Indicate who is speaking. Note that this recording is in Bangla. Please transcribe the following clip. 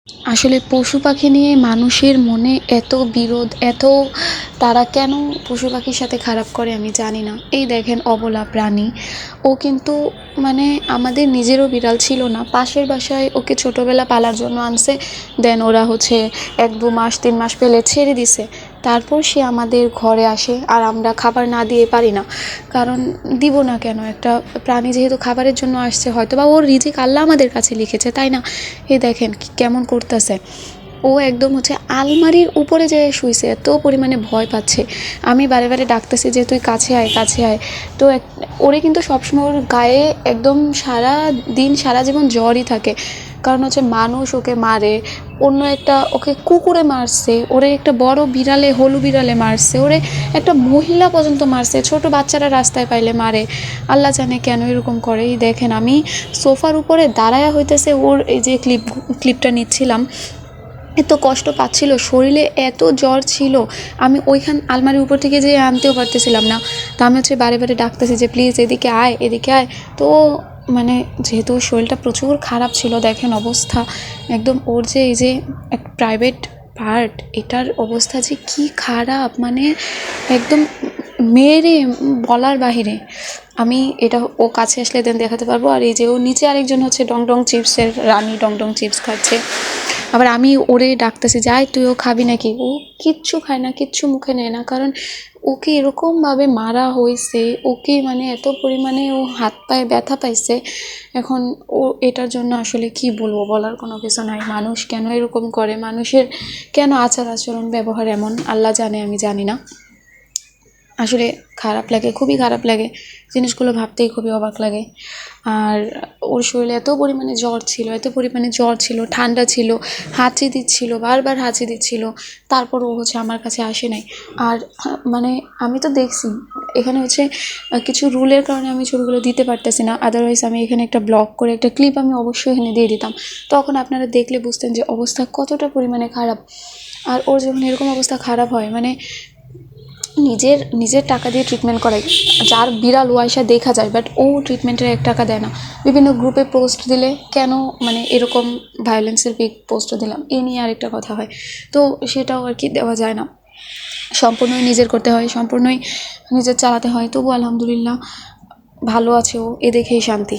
Speaker 1: আসলে পশু পাখি নিয়ে মানুষের মনে এত বিরোধ, এত তারা কেন পশু পাখির সাথে খারাপ করে আমি জানি না। এই দেখেন অবলা প্রাণী, ও কিন্তু মানে আমাদের নিজেরও বিড়াল ছিল না, পাশের বাসায় ওকে ছোটোবেলা পালার জন্য আনছে। দেন ওরা হচ্ছে 1-2 মাস 3 মাস পেলে ছেড়ে দিছে। তারপর সে আমাদের ঘরে আসে, আর আমরা খাবার না দিয়ে পারি না, কারণ দিব না কেন, একটা প্রাণী যেহেতু খাবারের জন্য আসছে, হয়তো বা ওর রিজিক আল্লাহ আমাদের কাছে লিখেছে, তাই না? এই দেখেন কেমন করতেছে। ও একদম হচ্ছে আলমারির উপরে যেয়ে শুইছে, এত পরিমাণে ভয় পাচ্ছে। আমি বারে বারে ডাকতেছি যে তুই কাছে আয়, কাছে আয়। তো ওরে কিন্তু সবসময় ওর গায়ে একদম সারা দিন সারা জীবন জ্বরই থাকে, কারণ হচ্ছে মানুষ ওকে মারে, অন্য একটা ওকে কুকুরে মারছে, ওরে একটা বড় বিড়ালে, হলু বিড়ালে মারছে, ওরে একটা মহিলা পর্যন্ত মারছে, ছোট বাচ্চারা রাস্তায় পাইলে মারে। আল্লাহ জানে কেন এরকম করে। এই দেখেন আমি সোফার উপরে দাঁড়ায়া হইতেছে ওর এই যে ক্লিপটা নিচ্ছিলাম, এত কষ্ট পাচ্ছিল, শরীরে এত জ্বর ছিল, আমি ওইখান আলমারির উপর থেকে যে আনতেও পারতেছিলাম না। তো আমি হচ্ছে বারে বারে ডাকতেছি যে প্লিজ এদিকে আয়, এদিকে আয়। তো মানে যেহেতু শরীরটা প্রচুর খারাপ ছিল, দেখেন অবস্থা একদম, ওর যে এই যে এক প্রাইভেট পার্ট, এটার অবস্থা যে কি খারাপ, মানে একদম মেয়েরে বলার বাহিরে। আমি এটা ও কাছে আসলে দেন দেখাতে পারবো। আর এই যে ও নিচে আরেকজন হচ্ছে ডং ডং চিপসের রানী, ডং ডং চিপস খাচ্ছে। আবার আমি ওরে ডাকতেছি যাই তুইও খাবি নাকি, ও কিচ্ছু খায় না, কিচ্ছু মুখে নেয় না, কারণ ওকে এরকমভাবে মারা হয়েছে, ওকে মানে এত পরিমাণে ও হাত পায়ে ব্যথা পাইছে। এখন ও এটার জন্য আসলে কি বলবো, বলার কোনো কিছু নাই। মানুষ কেন এরকম করে, মানুষের কেন আচার আচরণ ব্যবহার এমন, আল্লাহ জানে, আমি জানি না। আসলে খারাপ লাগে, খুবই খারাপ লাগে, জিনিসগুলো ভাবতেই খুবই অবাক লাগে। আর ওর শরীরে এত পরিমাণে জ্বর ছিল, ঠান্ডা ছিল, হাঁচি দিচ্ছিল, বারবার হাঁচি দিচ্ছিল, তারপর ও হচ্ছে আমার কাছে আসে নাই। আর মানে আমি তো দেখছি এখানে হচ্ছে কিছু রুলের কারণে আমি ছবিগুলো দিতে পারতেছি না, আদারওয়াইজ আমি এখানে একটা ব্লগ করে একটা ক্লিপ আমি অবশ্যই এখানে দিয়ে দিতাম, তখন আপনারা দেখলে বুঝতেন যে অবস্থা কতটা পরিমাণে খারাপ। আর ওর যখন এরকম অবস্থা খারাপ হয়, মানে নিজের টাকা দিয়ে ট্রিটমেন্ট করাই, যার বিড়াল ওয়াইসা দেখা যায়, বাট ও ট্রিটমেন্টের 1 টাকা দেয় না। বিভিন্ন গ্রুপে পোস্ট দিলে কেন মানে এরকম ভায়োলেন্সের পিক পোস্ট দিলাম, এ নিয়ে আরেকটা কথা হয়, তো সেটাও আর কি দেওয়া যায় না, সম্পূর্ণই নিজের করতে হয়, সম্পূর্ণই নিজের চালাতে হয়। তবু আলহামদুলিল্লাহ ভালো আছে ও, এ দেখেই শান্তি।